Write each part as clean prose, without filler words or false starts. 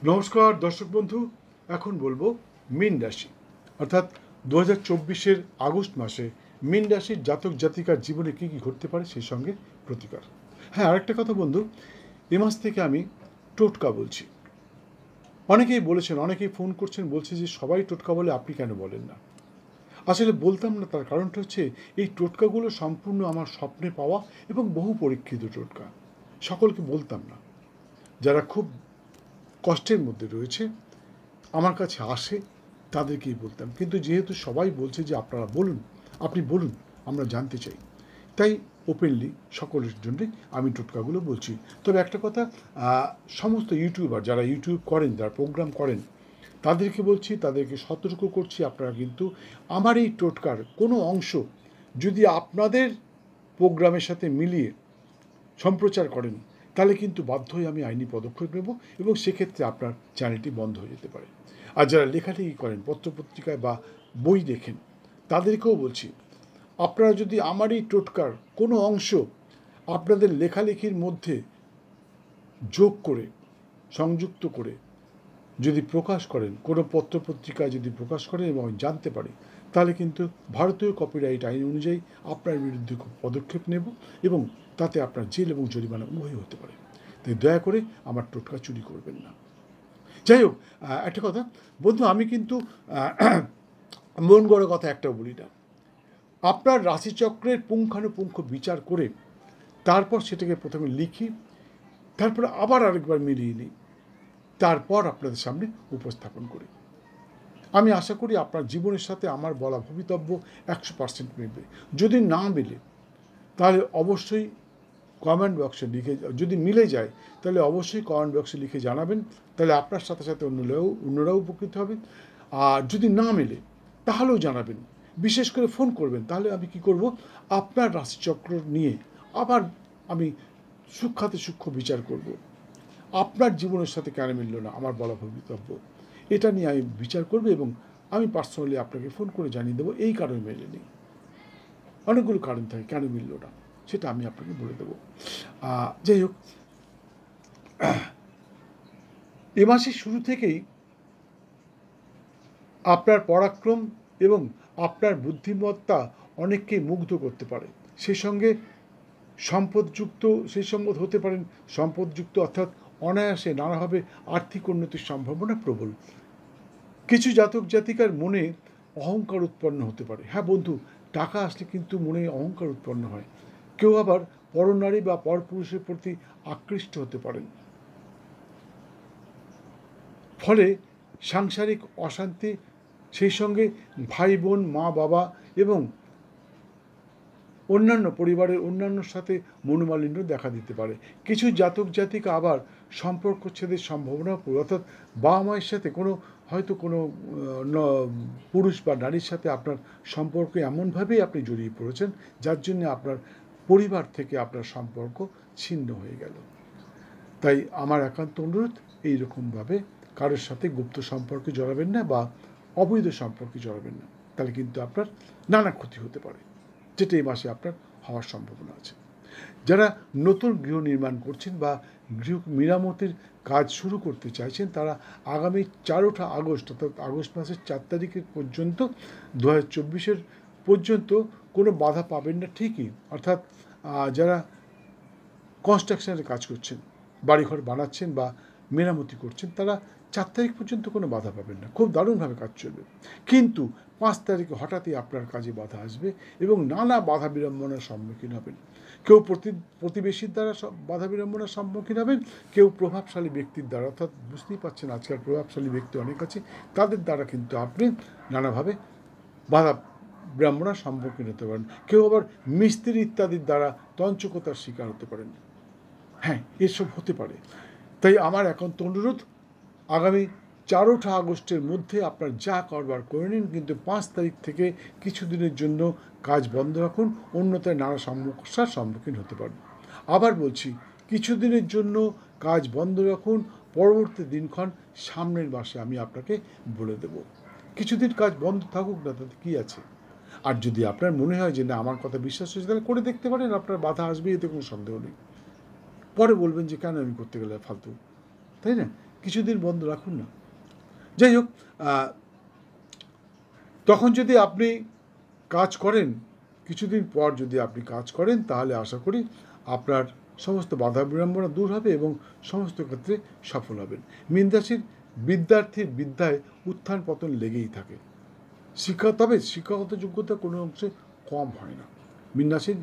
নমস্কার দর্শক বন্ধু। এখন বলবো মীন রাশি, অর্থাৎ 2024-এর আগস্ট মাসে মীন রাশির জাতক জাতিকার জীবনে কী কী ঘটতে পারে সেই সঙ্গে প্রতিকার। হ্যাঁ, আরেকটা কথা বন্ধু, এ মাস থেকে আমি টোটকা বলছি। অনেকেই বলেছেন, অনেকেই ফোন করছেন, বলছে যে সবাই টোটকা বলে, আপনি কেন বলেন না? আসলে বলতাম না, তার কারণটা হচ্ছে এই টোটকাগুলো সম্পূর্ণ আমার স্বপ্নে পাওয়া এবং বহু পরীক্ষিত টোটকা। সকলকে বলতাম না। যারা খুব কষ্টের মধ্যে রয়েছে আমার কাছে আসে তাদেরকেই বলতাম, কিন্তু যেহেতু সবাই বলছে যে আপনারা বলুন, আপনি বলুন, আমরা জানতে চাই, তাই ওপেনলি সকলের জন্যে আমি টোটকাগুলো বলছি। তবে একটা কথা, সমস্ত ইউটিউবার যারা ইউটিউব করেন, যারা প্রোগ্রাম করেন, তাদেরকে বলছি, তাদেরকে সতর্ক করছি, আপনারা কিন্তু আমার এই টোটকার কোনো অংশ যদি আপনাদের প্রোগ্রামের সাথে মিলিয়ে সম্প্রচার করেন, তাহলে কিন্তু বাধ্য হয়ে আমি আইনি পদক্ষেপ নেব এবং সেক্ষেত্রে আপনার চ্যানেলটি বন্ধ হয়ে যেতে পারে। আর যারা লেখালেখি করেন, পত্রপত্রিকায় বা বই লেখেন, তাদেরকেও বলছি, আপনারা যদি আমার এই টোটকার কোনো অংশ আপনাদের লেখালেখির মধ্যে যোগ করে, সংযুক্ত করে যদি প্রকাশ করেন, কোনো পত্রপত্রিকায় যদি প্রকাশ করেন এবং আমি জানতে পারি, তাহলে কিন্তু ভারতীয় কপিরাইট আইন অনুযায়ী আপনার বিরুদ্ধে পদক্ষেপ নেব এবং তাতে আপনার জেল এবং জরিমানা উভয় হতে পারে। তাই দয়া করে আমার টোটকা চুরি করবেন না। যাই হোক, একটা কথা বন্ধু, আমি কিন্তু মন গড়া কথা একটাও বলি না। আপনার রাশিচক্রের পুঙ্খানুপুঙ্খ বিচার করে তারপর সেটাকে প্রথমে লিখি, তারপরে আবার আরেকবার মিলিয়ে নিই, তারপর আপনাদের সামনে উপস্থাপন করি। আমি আশা করি আপনার জীবনের সাথে আমার বলা ভবিতব্য 100% মিলবে। যদি না মিলে তাহলে অবশ্যই কমেন্ট বক্সে লিখে, যদি মিলে যায় তাহলে অবশ্যই কমেন্ট বক্সে লিখে জানাবেন, তাহলে আপনার সাথে সাথে অন্যরাও উপকৃত হবেন। আর যদি না মেলে তাহলেও জানাবেন, বিশেষ করে ফোন করবেন, তাহলে আমি কি করব, আপনার রাশিচক্র নিয়ে আবার আমি সূক্ষ্মাতে সূক্ষ্ম বিচার করব। আপনার জীবনের সাথে কেন মিলল না আমার বলা ভবিতব্য, এটা নিয়ে আমি বিচার করব এবং আমি পার্সোনালি আপনাকে ফোন করে জানিয়ে দেবো এই কারণে মেলেনি। অনেকগুলো কারণ থাকে কেন মিলল না, সেটা আমি আপনাকে বলে দেবো। যাই হোক, এ মাসের শুরু থেকেই আপনার পরাক্রম এবং আপনার বুদ্ধিমত্তা অনেককে মুগ্ধ করতে পারে। সেই সঙ্গে সম্পদ হতে পারেন, সম্পদযুক্ত, অর্থাৎ অনায়াসে নানাভাবে আর্থিক উন্নতির সম্ভাবনা প্রবল। কিছু জাতক জাতিকার মনে অহংকার উৎপন্ন হতে পারে। হ্যাঁ বন্ধু, টাকা আসলে কিন্তু মনে অহংকার উৎপন্ন হয়। কেউ আবার পরনারী বা পরপুরুষের প্রতি আকৃষ্ট হতে পারেন। ফলে সাংসারিক অশান্তি, সেই সঙ্গে ভাই বোন, মা বাবা এবং অন্যান্য পরিবারের অন্যান্যর সাথে মনোমালিন্য দেখা দিতে পারে। কিছু জাতক জাতিকা আবার সম্পর্ক ছেদের সম্ভাবনা, অর্থাৎ বাবা মায়ের সাথে হয়তো কোনো পুরুষ বা নারীর সাথে আপনার সম্পর্ক এমনভাবেই আপনি জড়িয়ে পড়েছেন, যার জন্য আপনার পরিবার থেকে আপনার সম্পর্ক ছিন্ন হয়ে গেল। তাই আমার একান্ত অনুরোধ, এইরকমভাবে কারোর সাথে গুপ্ত সম্পর্কে জড়াবেন না বা অবৈধ সম্পর্কে জড়াবেন না, তাহলে কিন্তু আপনার নানা ক্ষতি হতে পারে, যেটা এই মাসে আপনার হওয়ার সম্ভাবনা আছে। যারা নতুন গৃহ নির্মাণ করছেন বা গৃহ মেরামতির কাজ শুরু করতে চাইছেন, তারা আগামী 4ঠা আগস্ট, অর্থাৎ আগস্ট মাসের 4 তারিখের পর্যন্ত 2024-এর পর্যন্ত কোনো বাধা পাবেন না ঠিকই। অর্থাৎ যারা কনস্ট্রাকশনের কাজ করছেন, বাড়িঘর বানাচ্ছেন বা মেরামতি করছেন, তারা 4 তারিখ পর্যন্ত কোনো বাধা পাবেন না, খুব দারুণভাবে কাজ চলবে। কিন্তু 5 তারিখে হঠাৎই আপনার কাজে বাধা আসবে এবং নানা বাধা বিড়ম্বনার সম্মুখীন হবেন। কেউ প্রতিবেশীর দ্বারা বাধা বিড়ম্বনার সম্মুখীন হবেন, কেউ প্রভাবশালী ব্যক্তির দ্বারা, অর্থাৎ বুঝতেই পারছেন আজকাল প্রভাবশালী ব্যক্তি অনেক আছে, তাদের দ্বারা কিন্তু আপনি নানাভাবে বাধা বিড়ম্বনার সম্মুখীন হতে পারেন। কেউ আবার মিস্ত্রি ইত্যাদির দ্বারা তঞ্চকতার শিকার হতে পারেন। হ্যাঁ, এসব হতে পারে। তাই আমার একান্ত অনুরোধ, আগামী 4ঠা আগস্টের মধ্যে আপনার যা করবার করে নিন, কিন্তু 5 তারিখ থেকে কিছুদিনের জন্য কাজ বন্ধ রাখুন, অন্যথায় নানা সমস্যার সম্মুখীন হতে পারেন। আবার বলছি, কিছুদিনের জন্য কাজ বন্ধ রাখুন, পরবর্তী দিনক্ষণ সামনের মাসে আমি আপনাকে বলে দেব। কিছুদিন কাজ বন্ধ থাকুক না, তাতে কী আছে। আর যদি আপনার মনে হয় যে না, আমার কথা বিশ্বাস হয়েছে, তাহলে করে দেখতে পারেন, আপনার বাধা আসবে, এতে কোনো সন্দেহ নেই। পরে বলবেন যে কেন আমি করতে গেলে ফালতু, তাই না? কিছুদিন বন্ধ রাখুন না। যাই হোক, তখন যদি আপনি কাজ করেন, কিছুদিন পর যদি আপনি কাজ করেন, তাহলে আশা করি আপনার সমস্ত বাধা বিড়ম্বনা দূর হবে এবং সমস্ত ক্ষেত্রে সফল হবেন। মীন রাশির বিদ্যার্থীর বিদ্যায় উত্থান পতন লেগেই থাকে। তবে শিক্ষাগত যোগ্যতা কোনো অংশে কম হয় না। মীন রাশির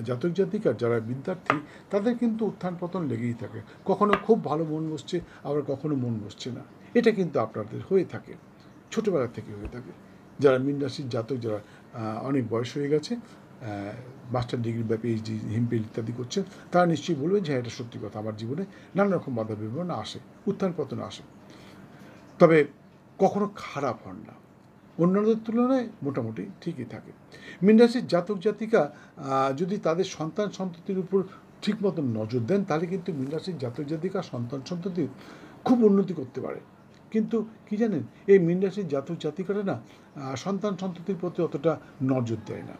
জাতক জাতিকার যারা বিদ্যার্থী, তাদের কিন্তু উত্থান পতন লেগেই থাকে। কখনো খুব ভালো মন বসছে, আবার কখনো মন বসছে না। এটা কিন্তু আপনাদের হয়ে থাকে, ছোটোবেলা থেকে হয়ে থাকে। যারা মীন রাশির জাতক, যারা অনেক বয়স হয়ে গেছে, মাস্টার ডিগ্রি বা পিএইচডি, হিমপিল ইত্যাদি করছে, তারা নিশ্চয়ই বলবে যে এটা সত্যি কথা, আমার জীবনে নানা রকম বাধা বিড়ম্বনা আসে, উত্থান পতন আসে, তবে কখনো খারাপ হন না, অন্যদের তুলনায় মোটামুটি ঠিকই থাকে। মীন রাশির জাতক জাতিকা যদি তাদের সন্তান সন্ততির উপর ঠিক মতন নজর দেন, তাহলে কিন্তু মীন রাশির জাতক জাতিকা সন্তান সন্ততির খুব উন্নতি করতে পারে। কিন্তু কি জানেন, এই মীন রাশির জাতক জাতিকারা না সন্তান সন্ততির প্রতি অতটা নজর দেয় না।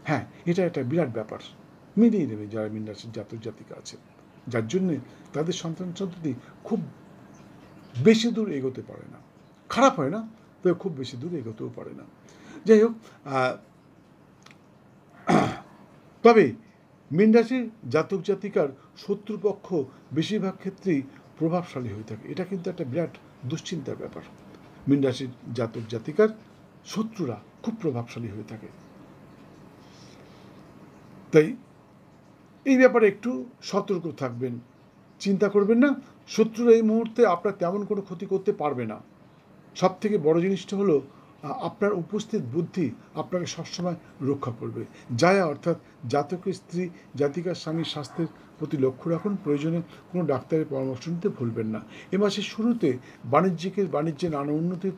হ্যাঁ, এটা একটা বিরাট ব্যাপার, মিলিয়ে নেবে যারা মীন রাশির জাতক জাতিকা আছে, যার জন্যে তাদের সন্তান সন্ততি খুব বেশি দূর এগোতে পারে না। খারাপ হয় না, তবে খুব বেশি দূর এগোতেও পারে না। যাই হোক, তবে মীন রাশির জাতক জাতিকার শত্রুপক্ষ বেশিরভাগ ক্ষেত্রেই প্রভাবশালী হয়ে থাকে। এটা কিন্তু একটা বিরাট দুশ্চিন্তার ব্যাপার। মীন রাশির জাতক জাতিকার শত্রুরা খুব প্রভাবশালী হয়ে থাকে। তাই এই ব্যাপারে একটু সতর্ক থাকবেন, চিন্তা করবেন না। শত্রুরা এই মুহূর্তে আপনার তেমন কোনো ক্ষতি করতে পারবে না। সব থেকে বড় জিনিসটা হলো আপনার উপস্থিত বুদ্ধি আপনাকে সবসময় রক্ষা করবে। জায়া অর্থাৎ জাতকের স্ত্রী জাতিকার স্বামীর স্বাস্থ্যের প্রতি লক্ষ্য রাখুন, প্রয়োজনে কোনো ডাক্তারের পরামর্শ নিতে ভুলবেন না। এ মাসের শুরুতে বাণিজ্যে নানা উন্নতি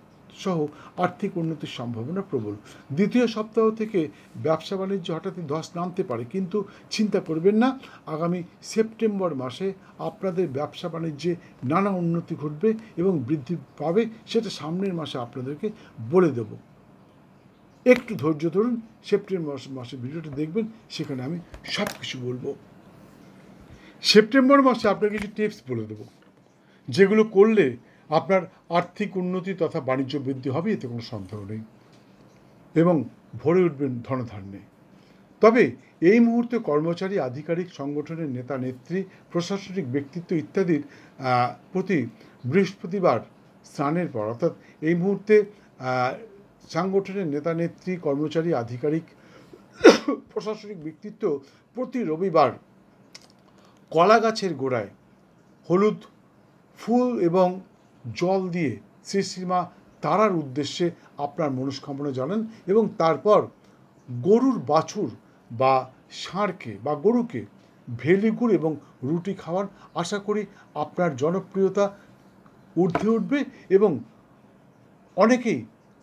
সহ আর্থিক উন্নতির সম্ভাবনা প্রবল। দ্বিতীয় সপ্তাহ থেকে ব্যবসা বাণিজ্য হঠাৎই ধস নামতে পারে, কিন্তু চিন্তা করবেন না। আগামী সেপ্টেম্বর মাসে আপনাদের ব্যবসা বাণিজ্যে নানা উন্নতি ঘটবে এবং বৃদ্ধি পাবে, সেটা সামনের মাসে আপনাদেরকে বলে দেব। একটু ধৈর্য ধরুন, সেপ্টেম্বর মাসে ভিডিওটা দেখবেন, সেখানে আমি সব কিছু বলবো। সেপ্টেম্বর মাসে আপনাকে কিছু টিপস বলে দেবো, যেগুলো করলে আপনার আর্থিক উন্নতি তথা বাণিজ্য বৃদ্ধি হবে, এতে কোনো সন্দেহ নেই, এবং ভরে উঠবেন ধনধান্যে। তবে এই মুহূর্তে কর্মচারী, আধিকারিক, সংগঠনের নেতা নেত্রী, প্রশাসনিক ব্যক্তিত্ব ইত্যাদির প্রতি বৃহস্পতিবার স্নানের পর, অর্থাৎ এই মুহূর্তে সাংগঠনের নেতা নেত্রী, কর্মচারী, আধিকারিক, প্রশাসনিক ব্যক্তিত্ব প্রতি রবিবার কলা গাছের গোড়ায় হলুদ ফুল এবং জল দিয়ে শ্রী শ্রীমা তারার উদ্দেশ্যে আপনার মনস্কামনা জানান, এবং তারপর গরুর বাছুর বা ষাঁড়কে বা গরুকে ভেলিগুড় এবং রুটি খাওয়ান। আশা করি আপনার জনপ্রিয়তা ঊর্ধ্বে উঠবে এবং অনেকেই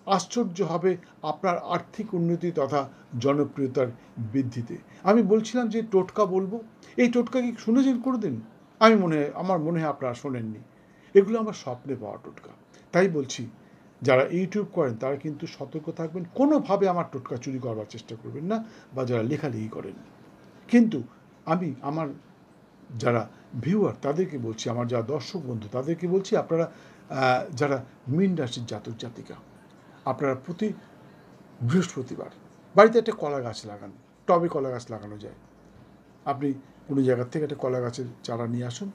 আশ্চর্য হবে আপনার আর্থিক উন্নতি তথা জনপ্রিয়তার বৃদ্ধিতে। আমি বলছিলাম যে টোটকা বলবো, এই টোটকা কি শুনেছেন কোনোদিন? আমার মনে হয় আপনারা শোনেননি। এগুলো আমার স্বপ্নে পাওয়া টোটকা। তাই বলছি, যারা ইউটিউব করেন তারা কিন্তু সতর্ক থাকবেন, কোনোভাবে আমার টোটকা চুরি করবার চেষ্টা করবেন না, বা যারা লেখালেখি করেন। কিন্তু আমি আমার যারা ভিউয়ার তাদেরকে বলছি, আমার যারা দর্শক বন্ধু তাদেরকে বলছি, আপনারা যারা মীন রাশির জাতক জাতিকা, আপনারা প্রতি বৃহস্পতিবার বাড়িতে একটা কলা গাছ লাগান। টবে কলা গাছ লাগানো যায়। আপনি কোনো জায়গার থেকে একটা কলা গাছের চারা নিয়ে আসুন,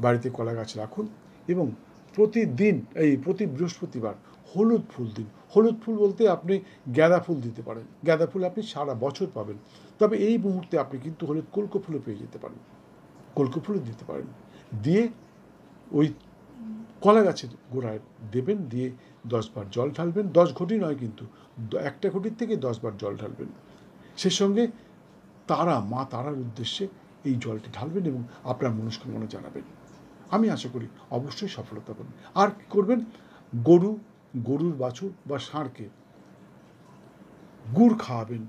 বাড়িতে কলা গাছ রাখুন, এবং প্রতিদিন প্রতি বৃহস্পতিবার হলুদ ফুল দিন। হলুদ ফুল বলতে আপনি গাঁদা ফুল দিতে পারেন, গাঁদা ফুল আপনি সারা বছর পাবেন। তবে এই মুহূর্তে আপনি কিন্তু হলুদ কল্ক ফুলও পেয়ে যেতে পারেন, কল্ক ফুলও দিতে পারেন। দিয়ে ওই কলা গাছের গোড়ায় দেবেন, দিয়ে 10 বার জল ঢালবেন। 10 ঘটি নয়, কিন্তু একটা ঘটির থেকে 10 বার জল ঢালবেন। সে সঙ্গে মা তারার উদ্দেশ্যে এই জলটি ঢালবেন এবং আপনার মনস্কামনা জানাবেন। আমি আশা করি অবশ্যই সফলতা পাবেন। আর কী করবেন, গরুর বাছুর বা ষাঁড়কে গুড় খাওয়াবেন,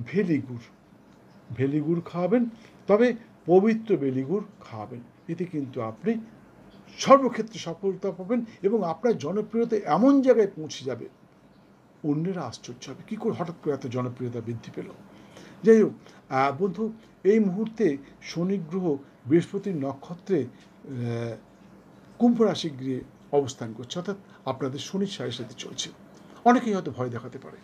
ভেলি গুড় খাওয়াবেন, তবে পবিত্র বেলি গুড় খাওয়াবেন। এতে কিন্তু আপনি সর্বক্ষেত্রে সফলতা পাবেন এবং আপনার জনপ্রিয়তা এমন জায়গায় পৌঁছে যাবে, অন্যেরা আশ্চর্য হবে, কী করে হঠাৎ করে এত জনপ্রিয়তা বৃদ্ধি পেল। যাই হোক বন্ধু, এই মুহূর্তে শনি গ্রহ বৃহস্পতির নক্ষত্রে কুম্ভ রাশি গিয়ে অবস্থান করছে, অর্থাৎ আপনাদের শনির সাথে চলছে। অনেকেই হয়তো ভয় দেখাতে পারে,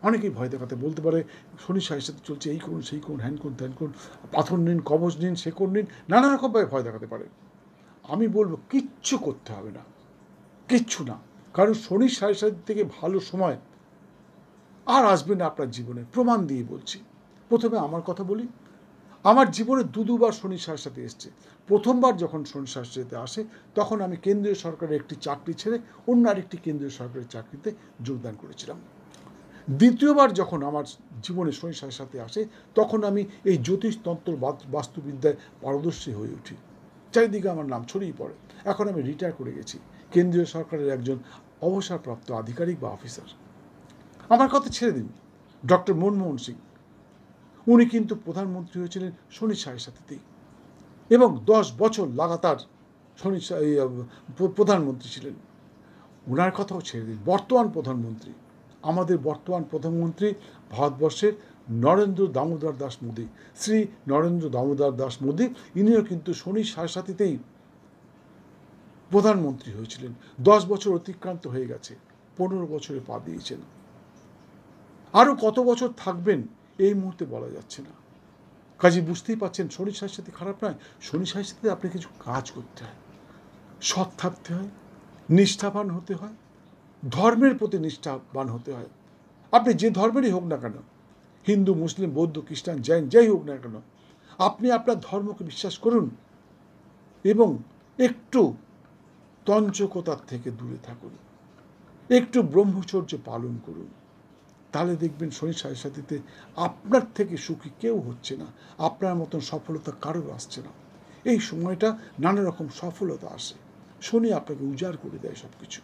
অনেকেই ভয় দেখাতে বলতে পারে শনির সাথে চলছে, এই করুন সেই করুন, হ্যান করুন ত্যান করুন, পাথর নিন, কবচ নিন, সে করুন নিন, নানা রকমভাবে ভয় দেখাতে পারে। আমি বলবো কিচ্ছু করতে হবে না, কিচ্ছু না। কারণ শনির সাথে থেকে ভালো সময় আর আসবে না আপনার জীবনে, প্রমাণ দিয়ে বলছি। প্রথমে আমার কথা বলি, আমার জীবনে দুবার শনির সাথে এসছে। প্রথমবার যখন শনির সাথে আসে তখন আমি কেন্দ্রীয় সরকারের একটি চাকরি ছেড়ে অন্য আরেকটি কেন্দ্রীয় সরকারের চাকরিতে যোগদান করেছিলাম। দ্বিতীয়বার যখন আমার জীবনে শনির সাথে আসে তখন আমি এই জ্যোতিষতন্ত্র বাস্তুবিদ্যায় পারদর্শী হয়ে উঠি, চারিদিকে আমার নাম ছড়িয়ে পড়ে। এখন আমি রিটায়ার করে গেছি, কেন্দ্রীয় সরকারের একজন অবসরপ্রাপ্ত আধিকারিক বা অফিসার। আমার কথা ছেড়ে দিন, ডক্টর মনমোহন সিং, উনি কিন্তু প্রধানমন্ত্রী হয়েছিলেন শনির সাথেতেই, এবং 10 বছর লাগাতার শনির প্রধানমন্ত্রী ছিলেন। ওনার কথাও ছেড়ে দিন, বর্তমান প্রধানমন্ত্রী, আমাদের বর্তমান প্রধানমন্ত্রী ভারতবর্ষের নরেন্দ্র দামোদর দাস মোদী, শ্রী নরেন্দ্র দামোদর দাস মোদী, ইনিও কিন্তু শনির সাথেতেই প্রধানমন্ত্রী হয়েছিলেন। 10 বছর অতিক্রান্ত হয়ে গেছে, 15 বছরে পা দিয়েছেন। আরও কত বছর থাকবেন এই মুহূর্তে বলা যাচ্ছে না। কাজে বুঝতেই পারছেন শনির সাথে খারাপ নয়, শনির সাথে আপনাকে কিছু কাজ করতে হয়, সৎ থাকতে হয়, নিষ্ঠাবান হতে হয়, ধর্মের প্রতি নিষ্ঠাবান হতে হয়। আপনি যে ধর্মেরই হোক না কেন, হিন্দু, মুসলিম, বৌদ্ধ, খ্রিস্টান, জৈন, যাই হোক না কেন, আপনি আপনার ধর্মকে বিশ্বাস করুন এবং একটু তঞ্চকতার থেকে দূরে থাকুন, একটু ব্রহ্মচর্য পালন করুন। তাহলে দেখবেন শনির সাথে আপনার থেকে সুখী কেউ হচ্ছে না, আপনার মতন সফলতা কারোর আসছে না। এই সময়টা নানা রকম সফলতা আসে, শনি আপনাকে উজাড় করে দেয় সব কিছু।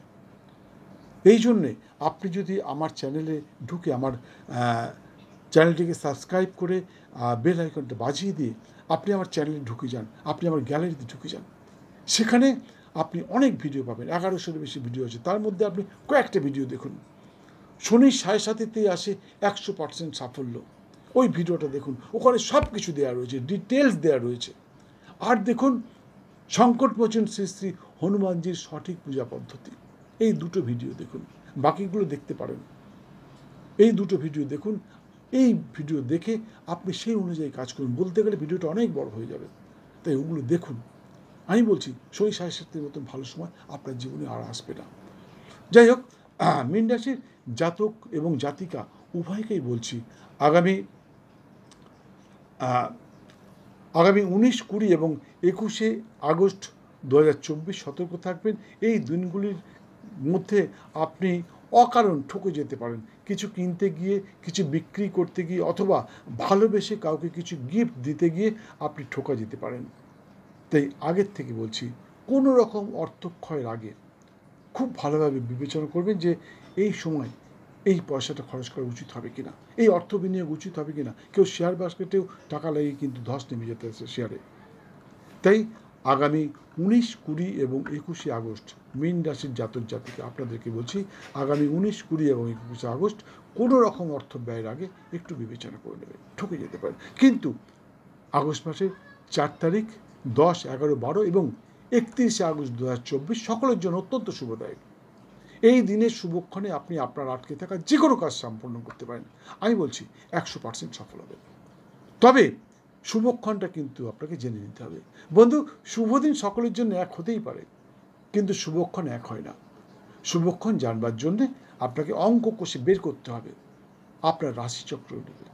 এই জন্যে আপনি যদি আমার চ্যানেলে ঢুকে আমার চ্যানেলটিকে সাবস্ক্রাইব করে বেল আইকনটা বাজিয়ে দিয়ে আপনি আমার চ্যানেলে ঢুকে যান, আপনি আমার গ্যালারিতে ঢুকে যান, সেখানে আপনি অনেক ভিডিও পাবেন, 1100-এর বেশি ভিডিও আছে। তার মধ্যে আপনি কয়েকটা ভিডিও দেখুন। শনির সাথেতেই আসে 100% সাফল্য, ওই ভিডিওটা দেখুন, ওখানে সব কিছু দেওয়া রয়েছে, ডিটেলস দেওয়া রয়েছে। আর দেখুন সংকটমোচন শ্রী শ্রী হনুমানজির সঠিক পূজা পদ্ধতি, এই দুটো ভিডিও দেখুন, বাকিগুলো দেখতে পারেন। এই দুটো ভিডিও দেখুন, এই ভিডিও দেখে আপনি সেই অনুযায়ী কাজ করুন। বলতে গেলে ভিডিওটা অনেক বড় হয়ে যাবে, তাই ওগুলো দেখুন। আমি বলছি শনি সাথে মতন ভালো সময় আপনার জীবনে আর আসবে না। যাই হোক, মীন রাশির জাতক এবং জাতিকা উভয়কেই বলছি আগামী 19, 20 এবং 21শে আগস্ট 2024 সতর্ক থাকবেন। এই দিনগুলির মধ্যে আপনি অকারণ ঠকে যেতে পারেন, কিছু কিনতে গিয়ে, কিছু বিক্রি করতে গিয়ে, অথবা ভালোবেসে কাউকে কিছু গিফট দিতে গিয়ে আপনি ঠকা যেতে পারেন। তাই আগের থেকে বলছি, কোনো রকম অর্থক্ষয়ের আগে খুব ভালোভাবে বিবেচনা করবেন যে এই সময় এই পয়সাটা খরচ করা উচিত হবে কিনা, এই অর্থ বিনিয়োগ উচিত হবে কিনা। কেউ শেয়ার বাস্কেটেও টাকা লাগিয়ে কিন্তু ধস নেমে যেতে আছে শেয়ারে। তাই আগামী 19, 20 এবং 21শে আগস্ট মীন রাশির জাতক জাতিকা আপনাদেরকে বলছি, আগামী 19, 20 এবং 21শে আগস্ট কোনো রকম অর্থ ব্যয়ের আগে একটু বিবেচনা করে নেবেন, ঠকে যেতে পারেন। কিন্তু আগস্ট মাসের 4 তারিখ, 10, 11, 12 এবং 31শে আগস্ট 2024 সকলের জন্য অত্যন্ত শুভদায়ক। এই দিনের শুভক্ষণে আপনি আপনার আটকে থাকা যে কোনো কাজ সম্পন্ন করতে পারেন। আমি বলছি 100% সফল হবে। তবে শুভক্ষণটা কিন্তু আপনাকে জেনে নিতে হবে। বন্ধু, শুভদিন সকলের জন্য এক হতেই পারে, কিন্তু শুভক্ষণ এক হয় না। শুভক্ষণ জানবার জন্যে আপনাকে অঙ্ক কষে বের করতে হবে, আপনার রাশিচক্র নেবে।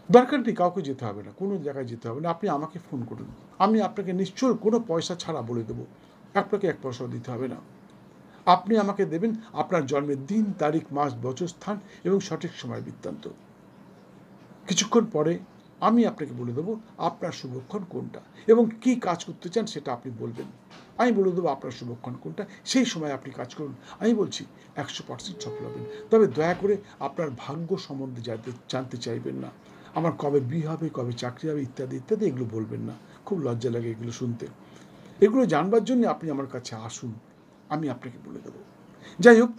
দরকার নেই কাউকে যেতে হবে না, কোনো জায়গায় যেতে হবে না, আপনি আমাকে ফোন করুন, আমি আপনাকে নিশ্চয় কোনো পয়সা ছাড়া বলে দেবো, আপনাকে 1 পয়সাও দিতে হবে না। আপনি আমাকে দেবেন আপনার জন্মের দিন, তারিখ, মাস, বছর, স্থান এবং সঠিক সময় বৃত্তান্ত। কিছুক্ষণ পরে আমি আপনাকে বলে দেবো আপনার শুভক্ষণ কোনটা এবং কি কাজ করতে চান সেটা আপনি বলবেন। আমি বলে দেবো আপনার শুভক্ষণ কোনটা, সেই সময় আপনি কাজ করুন। আমি বলছি 100% সফল হবেন। তবে দয়া করে আপনার ভাগ্য সম্বন্ধে জানতে চাইবেন না। আমার কবে বিয়ে হবে, কবে চাকরি হবে, ইত্যাদি ইত্যাদি এগুলো বলবেন না, খুব লজ্জা লাগে এগুলো শুনতে। এগুলো জানবার জন্য আপনি আমার কাছে আসুন, আমি আপনাকে বলে দেবো। যাই হোক,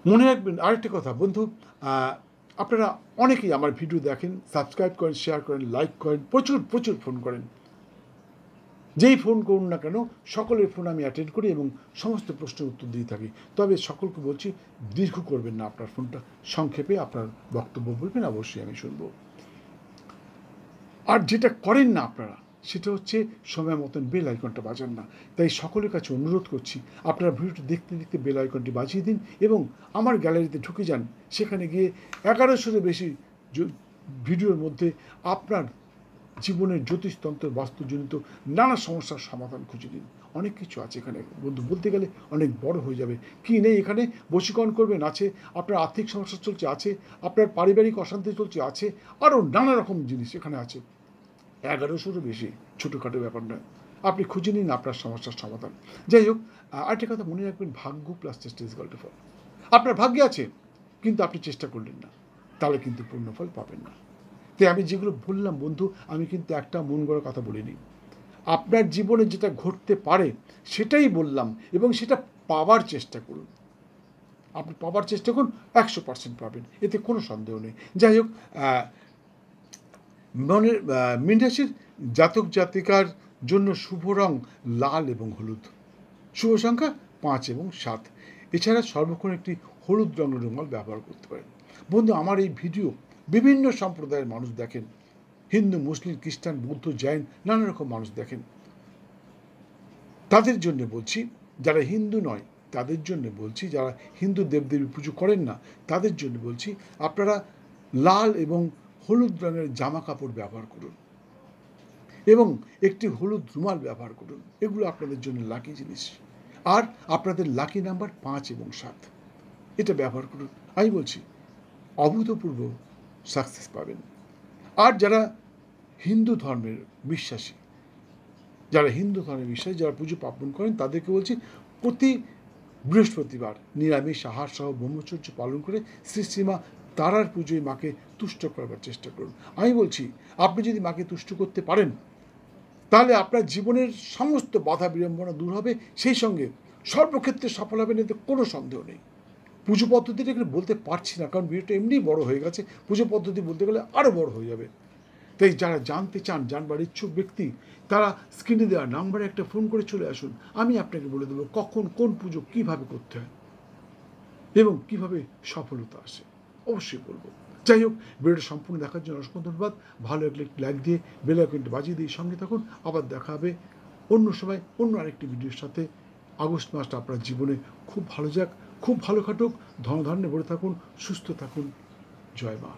মনে রাখবেন আরেকটা কথা বন্ধু, আপনারা অনেকেই আমার ভিডিও দেখেন, সাবস্ক্রাইব করেন, শেয়ার করেন, লাইক করেন, প্রচুর প্রচুর ফোন করেন। যেই ফোন করুন না কেন সকলের ফোন আমি অ্যাটেন্ড করি এবং সমস্ত প্রশ্নের উত্তর দিয়ে থাকি। তবে সকলকে বলছি, দীর্ঘ করবেন না আপনার ফোনটা, সংক্ষেপে আপনার বক্তব্য বলবেন, অবশ্যই আমি শুনব। আর যেটা করেন না আপনারা, সেটা হচ্ছে সময় মতন বেল আইকনটা বাজান না। তাই সকলের কাছে অনুরোধ করছি, আপনারা ভিডিওটি দেখতে দেখতে বেল আইকনটি বাজিয়ে দিন এবং আমার গ্যালারিতে ঢুকে যান। সেখানে গিয়ে 1100-এর বেশি ভিডিওর মধ্যে আপনার জীবনের জ্যোতিষতন্ত্র, বাস্তুজনিত নানা সমস্যার সমাধান খুঁজে দিন। অনেক কিছু আছে এখানে বন্ধু, বলতে গেলে অনেক বড় হয়ে যাবে। কি নেই এখানে? বশীকরণ করবেন আছে, আপনার আর্থিক সমস্যা চলছে আছে, আপনার পারিবারিক অশান্তি চলছে আছে, আরও নানা রকম জিনিস এখানে আছে। 1100-এরও বেশি, ছোটোখাটো ব্যাপার নয়। আপনি খুঁজে নিন আপনার সমস্যার সমাধান। যাই হোক, আরেকটা কথা মনে রাখবেন, ভাগ্য প্লাস চেষ্টা ইজ ইকুয়াল টু ফল। আপনার ভাগ্যে আছে কিন্তু আপনি চেষ্টা করলেন না, তাহলে কিন্তু পূর্ণ ফল পাবেন না। তাই আমি যেগুলো বললাম বন্ধু, আমি কিন্তু একটা মন গড়া কথা বলিনি। আপনার জীবনে যেটা ঘটতে পারে সেটাই বললাম, এবং সেটা পাওয়ার চেষ্টা করুন। আপনি পাওয়ার চেষ্টা করুন, 100% পাবেন, এতে কোনো সন্দেহ নেই। যাই হোক, মীন রাশির জাতক জাতিকার জন্য শুভ রং লাল এবং হলুদ, শুভ সংখ্যা 5 এবং 7। এছাড়া সর্বক্ষণ একটি হলুদ রঙের রুমাল ব্যবহার করতে পারেন। বন্ধু, আমার এই ভিডিও বিভিন্ন সম্প্রদায়ের মানুষ দেখেন, হিন্দু, মুসলিম, খ্রিস্টান, বৌদ্ধ, জৈন, নানা রকম মানুষ দেখেন। তাদের জন্য বলছি, যারা হিন্দু নয় তাদের জন্য বলছি, যারা হিন্দু দেবদেবী পুজো করেন না তাদের জন্য বলছি, আপনারা লাল এবং হলুদ রঙের জামা কাপড় ব্যবহার করুন এবং একটি হলুদ রুমাল ব্যবহার করুন। এগুলো আপনাদের জন্য লাকি জিনিস। আর আপনাদের লাকি নাম্বার 5 এবং 7, এটা ব্যবহার করুন। আমি বলছি, অভূতপূর্ব সাকসেস পাবেন। আর যারা হিন্দু ধর্মের বিশ্বাসী, যারা পুজো পার্বণ করেন, তাদেরকে বলছি, প্রতি বৃহস্পতিবার নিরামিষ আহার সহ ব্রহ্মচর্য পালন করে শ্রীমা তারার পুজোয় মাকে তুষ্ট করবার চেষ্টা করুন। আমি বলছি, আপনি যদি মাকে তুষ্ট করতে পারেন, তাহলে আপনার জীবনের সমস্ত বাধা বিড়ম্বনা দূর হবে, সেই সঙ্গে সর্বক্ষেত্রে সফল হবেন, এতে কোনো সন্দেহ নেই। পুজো পদ্ধতিটা এখানে বলতে পারছি না, কারণ ভিডিওটা এমনিই বড় হয়ে গেছে। পুজো পদ্ধতি বলতে গেলে আরও বড় হয়ে যাবে। তাই যারা জানতে চান, জানবার ইচ্ছুক ব্যক্তি, তারা স্ক্রিনে দেওয়া নাম্বারে একটা ফোন করে চলে আসুন। আমি আপনাকে বলে দেবো কখন কোন পুজো কীভাবে করতে হয় এবং কীভাবে সফলতা আসে, অবশ্যই বলবো। যাই হোক, ভিডিওটা সম্পূর্ণ দেখার জন্য অসংখ্য ধন্যবাদ। ভালো লাগলে একটি লাইক দিয়ে বেল আইকনটি বাজিয়ে দিয়ে সঙ্গে থাকুন। আবার দেখা হবে অন্য সময় অন্য আরেকটি ভিডিওর সাথে। আগস্ট মাসটা আপনার জীবনে খুব ভালো যাক, খুব ভালো কাটুক, ধনধান্যে ভরে থাকুন, সুস্থ থাকুন। জয় মা।